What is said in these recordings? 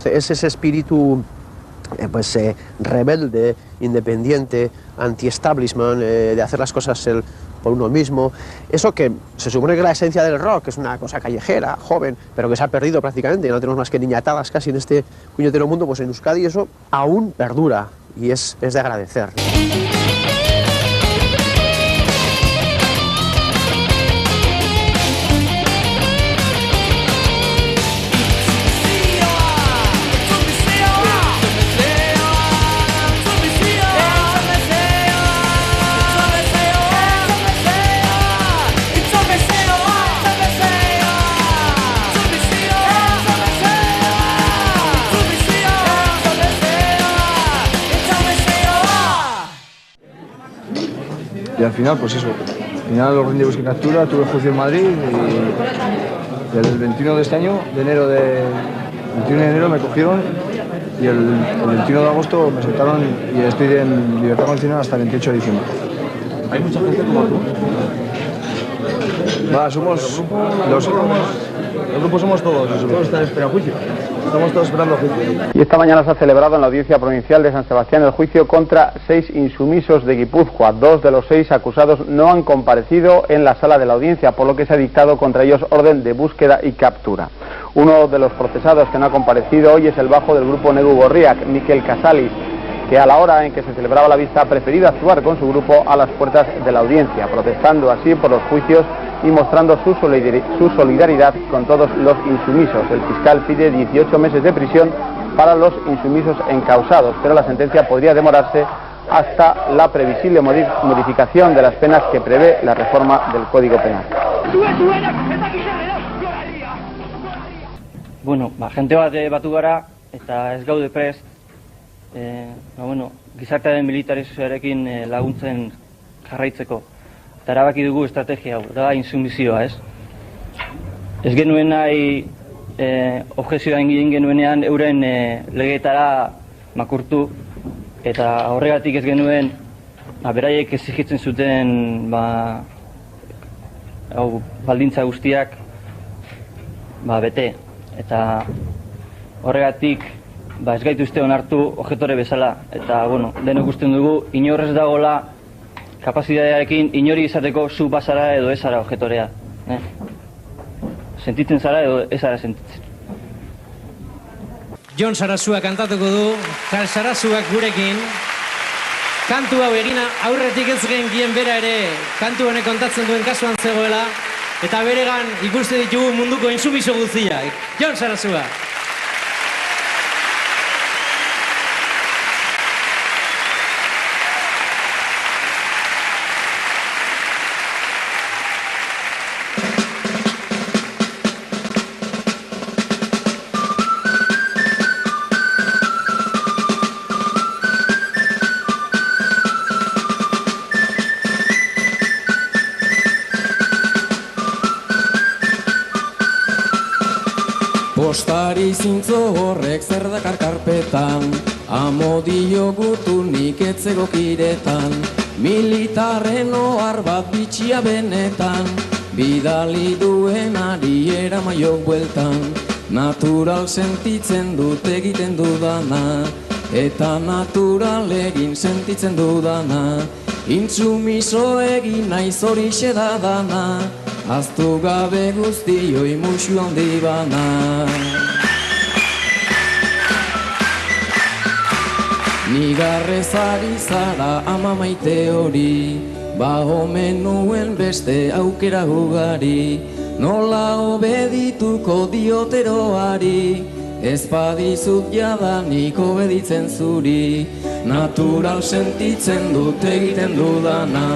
Es ese espíritu rebelde, independiente, anti-establishment, de hacer las cosas por uno mismo. Eso que se supone que es la esencia del rock, que es una cosa callejera, joven, pero que se ha perdido prácticamente, no tenemos más que niñatadas casi en este puñetero mundo, pues en Euskadi eso aún perdura y es de agradecer. Y al final, pues eso, al final los rendí busqué captura, tuve juicio en Madrid y el 21 de este año, el 21 de enero me cogieron y el 21 de agosto me soltaron y estoy en libertad condicional hasta el 28 de diciembre. ¿Hay mucha gente como tú? Somos el grupo somos todos. Todos están esperando juicio. Estamos todos esperando juicio. Y esta mañana se ha celebrado en la Audiencia Provincial de San Sebastián el juicio contra 6 insumisos de Guipúzcoa. 2 de los 6 acusados no han comparecido en la sala de la audiencia, por lo que se ha dictado contra ellos orden de búsqueda y captura. Uno de los procesados que no ha comparecido hoy es el bajo del grupo Negu Gorriak, Mikel Casalis, que a la hora en que se celebraba la vista ha preferido actuar con su grupo a las puertas de la audiencia, protestando así por los juicios y mostrando su solidaridad con todos los insumisos. El fiscal pide 18 meses de prisión para los insumisos encausados, pero la sentencia podría demorarse hasta la previsible modificación de las penas que prevé la reforma del Código Penal. Bueno, gente bat batu gara eta ez gaude prest, gizartearen militarizazioarekin laguntzen jarraitzeko. Eta erabaki dugu estrategia hau, da insumizioa, ez? Ez genuen nahi objezioa egin genuenean euren legeetara makurtu, eta horregatik ez genuen beraiek exigitzen zuten baldintza guztiak bete. Eta horregatik ez gaituzte onartu objektore bezala. Eta, denok usten dugu, inorrez dagoela kapazitatearekin inori izateko zu bazara edo ezara objektorea. Sentitzen zara edo ezara sentitzen. Jon Sarasua kantatuko du, Karl Sarasuak gurekin. Kantu hau egina aurretik ez genkien bera ere kantu honek kontatzen duen kasuan zegoela. Eta beregan ikuste ditugu munduko insumiso guztiak. Jon Sarasua. Postari zintzo horrek zer dakar karpetan, amodio gutunik etzegokiretan, militarren ohar bat bitxia benetan, bidali duen ari eramaiok bueltan, natural sentitzen dut egiten dudana, eta natural egin sentitzen dudana, intsumiso egin naiz horixe da dana, aztu gabe guztioi musu handi bana. Nigarrez ari zara ama maite hori, omen nuen beste aukera ugari, nola obedituko dioteroari, ez badizut jadanik obeditzen zuri, natural sentitzen dut egiten dudana,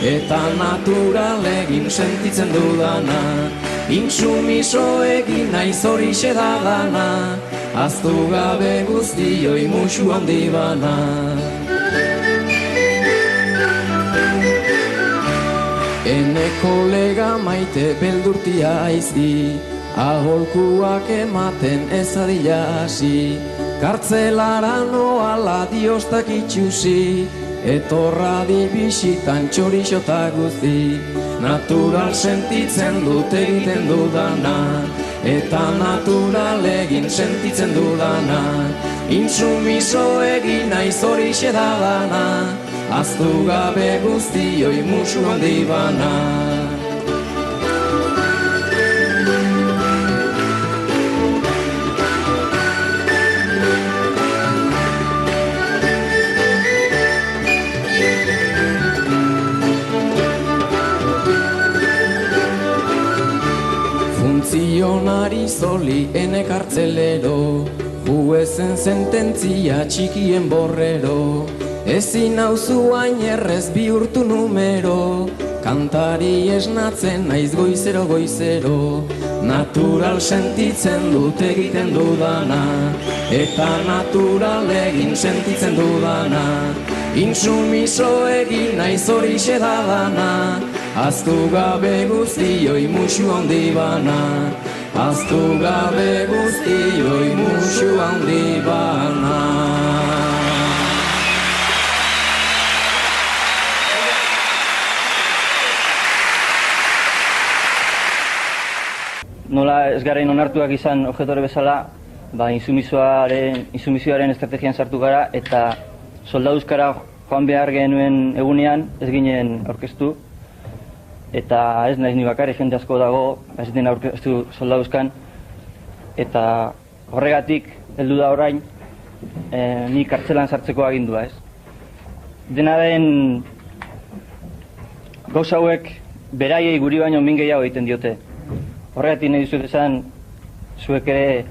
eta natural egin sentitzen dudana, intsumiso egin naiz horixe da dana, aztu gabe guztioi musu handi bana. Ene kolega maite beldurtia aizi, aholkuak ematen ez adila hasi, kartzelara noala diostak itxusi, etorra dibisitan txorixota guzti, natural sentitzen dut egiten dudana, eta natural egin sentitzen dudana. Intsumiso egin naiz horixe da dana, ahaztu gabe guztioi musu handi bana. Funtzionari zoli ene kartzelero, juezen sententzia txikien borrero, ezin nauzu hain errez bihurtu numero, kantari esnatzen naiz goizero goizero, natural sentitzen dut egiten dudana, eta natural egin sentitzen dudana, intsumiso egin naiz horixe da dana, ahaztu gabe guztioi musu handi bana, ahaztu gabe guztioi musu handi bana. Nola ez garen onartuak izan objektore bezala, intsumisioaren estrategian sartu gara eta soldaduzkara joan behar genuen egunean ez ginen aurkeztu. Eta ez naiz ni bakarrik, jende asko dago, ez den aurkeztu soldaduzkan. Eta horregatik, heldu da orain, ni kartzelan sartzeko agindua, ez? Dena den gauza hauek beraiei guri baino min gehiago egiten diote. Horregatik nahi dizuet esan, zuek ere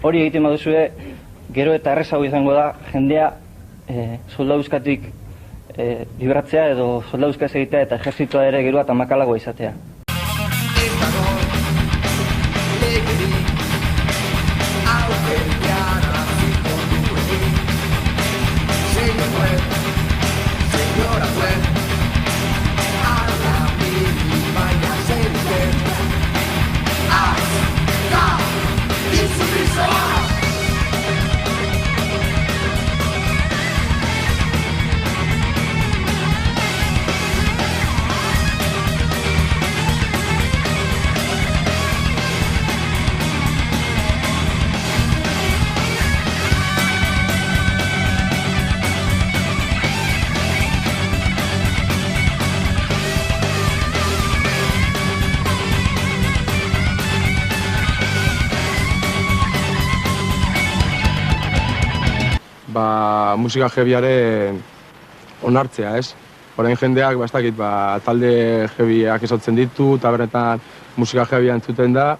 hori egiten baduzue, gero eta errezago izango da jendea soldaduzkatik libratzea edo soldaduzka ez egitea eta ejertzitoa ere geroa eta makalagoa izatea. Musika heavyaren onartzea, ez? Orain jendeak, ez dakit, talde heavyak esatzen ditu, eta benetan musika heavya entzuten da,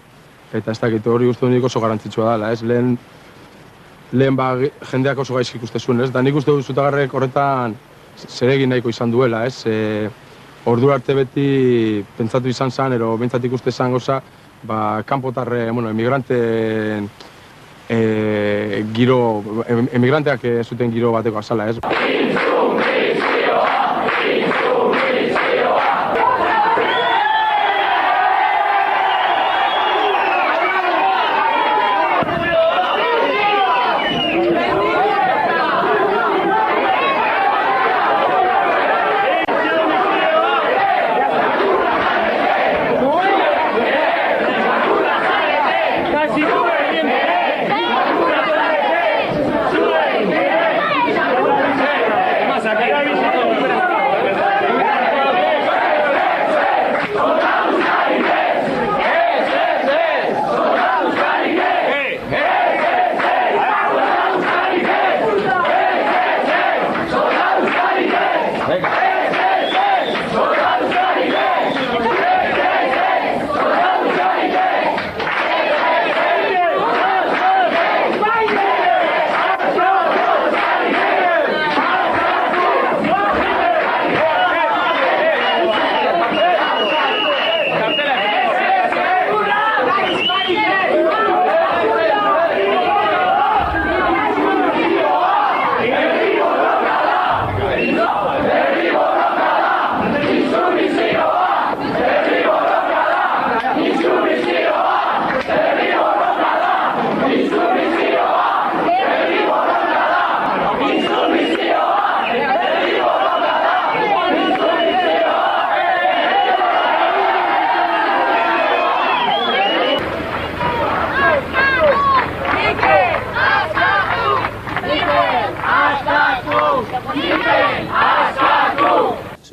eta ez dakit, hori uste dut oso garrantzitsua dela, ez? Lehen jendeak oso gaizki ikuste zuen, ez? Da nik uste dut Zutagarrek horretan zeregin nahiko izan duela, ez? Ordu arte beti pentsatu izan zen, ero bentsat ikuste zen goza, kanpotarre, emigranteen emigranteak zuten giro bateko azala, ez?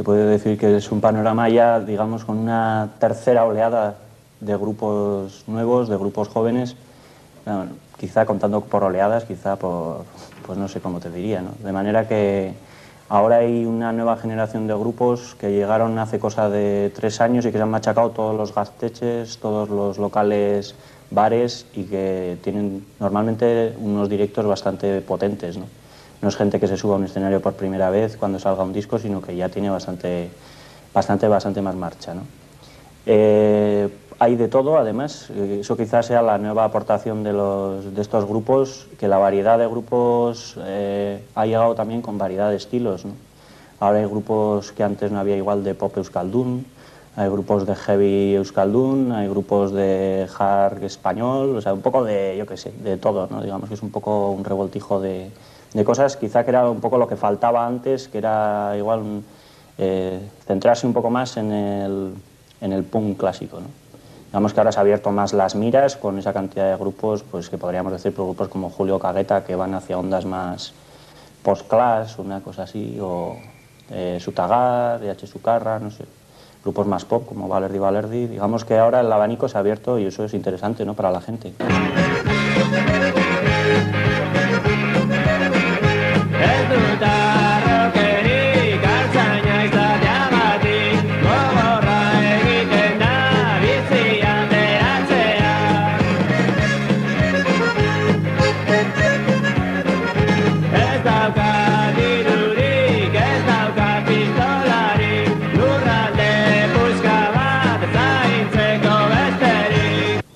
se puede decir que es un panorama ya, digamos, con una tercera oleada de grupos nuevos, de grupos jóvenes, bueno, quizá contando por oleadas, quizá por, pues no sé cómo te diría, ¿no? De manera que ahora hay una nueva generación de grupos que llegaron hace cosa de 3 años y que se han machacado todos los gasteches, todos los locales, bares, y que tienen normalmente unos directos bastante potentes, ¿no? No es gente que se suba a un escenario por primera vez cuando salga un disco, sino que ya tiene bastante más marcha, ¿no? Hay de todo, además, eso quizás sea la nueva aportación de estos grupos, que la variedad de grupos ha llegado también con variedad de estilos, ¿no? Ahora hay grupos que antes no había, igual, de pop euskaldun, hay grupos de heavy euskaldun, hay grupos de hard español, o sea, un poco de, yo qué sé, de todo, ¿no? Digamos que es un poco un revoltijo de cosas, quizá que era un poco lo que faltaba antes, que era igual centrarse un poco más en el punk clásico, ¿no? Digamos que ahora se ha abierto más las miras con esa cantidad de grupos, pues que podríamos decir por grupos como Julio Cagueta, que van hacia ondas más post-class, una cosa así, o Sutagar, H. Sucarra, no sé, grupos más pop como Valerdi. Digamos que ahora el abanico se ha abierto y eso es interesante, ¿no?, para la gente.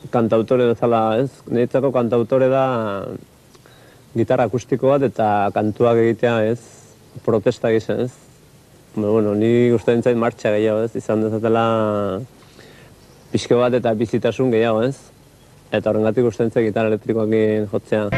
Kantautore bezala, ez? Niretzako kantautore da gitarra akustiko bat eta kantuak egitea, ez? Protesta gisa, ez? Bueno, ni gustatzen zait martxa gehiago, ez? Izan dezatela pixko bat eta bizitasun gehiago, ez? Eta horrengatik gustatzen zait gitarra elektrikoekin jotzea.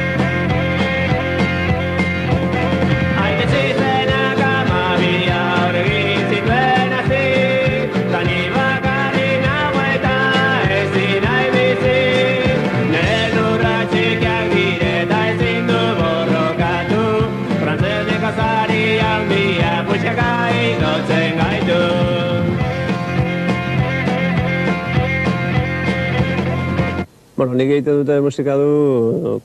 Bueno, nik egiten dute musika du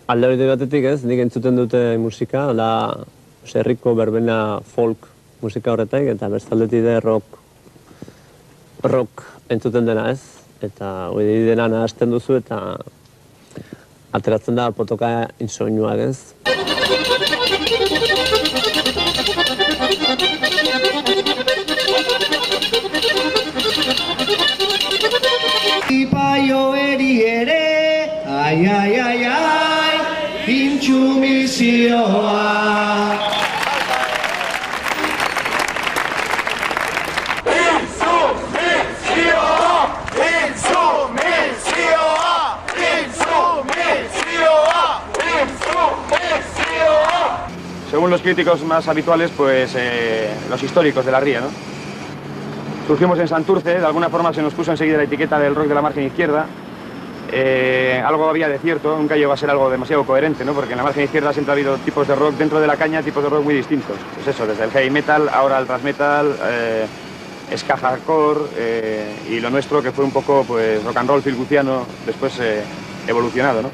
alde hori batetik, ez? Nik entzuten dute musika, da herriko berbena folk musika horretak, eta bestaldetik da rock entzuten dena, ez? Eta hori dena nahazten duzu eta ateratzen da potoka insoinuak, ez? Ipaio eri ere, ai, ai, ai, ai, intsumizioa. Según los críticos más habituales, pues los históricos de la ría, ¿no? Surgimos en Santurce, de alguna forma se nos puso enseguida la etiqueta del rock de la margen izquierda. Algo había de cierto, nunca llegó a ser algo demasiado coherente, ¿no? Porque en la margen izquierda siempre ha habido tipos de rock dentro de la caña, tipos de rock muy distintos. Pues eso, desde el heavy metal, ahora el thrash metal, ska hardcore, y lo nuestro que fue un poco pues rock and roll filguciano, después evolucionado, ¿no?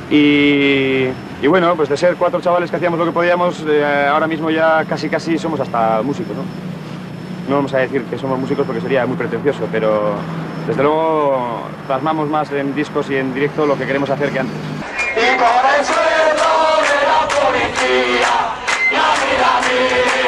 Y bueno, pues de ser 4 chavales que hacíamos lo que podíamos, ahora mismo ya casi somos hasta músicos, ¿no? No vamos a decir que somos músicos porque sería muy pretencioso, pero desde luego plasmamos más en discos y en directo lo que queremos hacer que antes. Y por el suelo de la policía, la vida mía.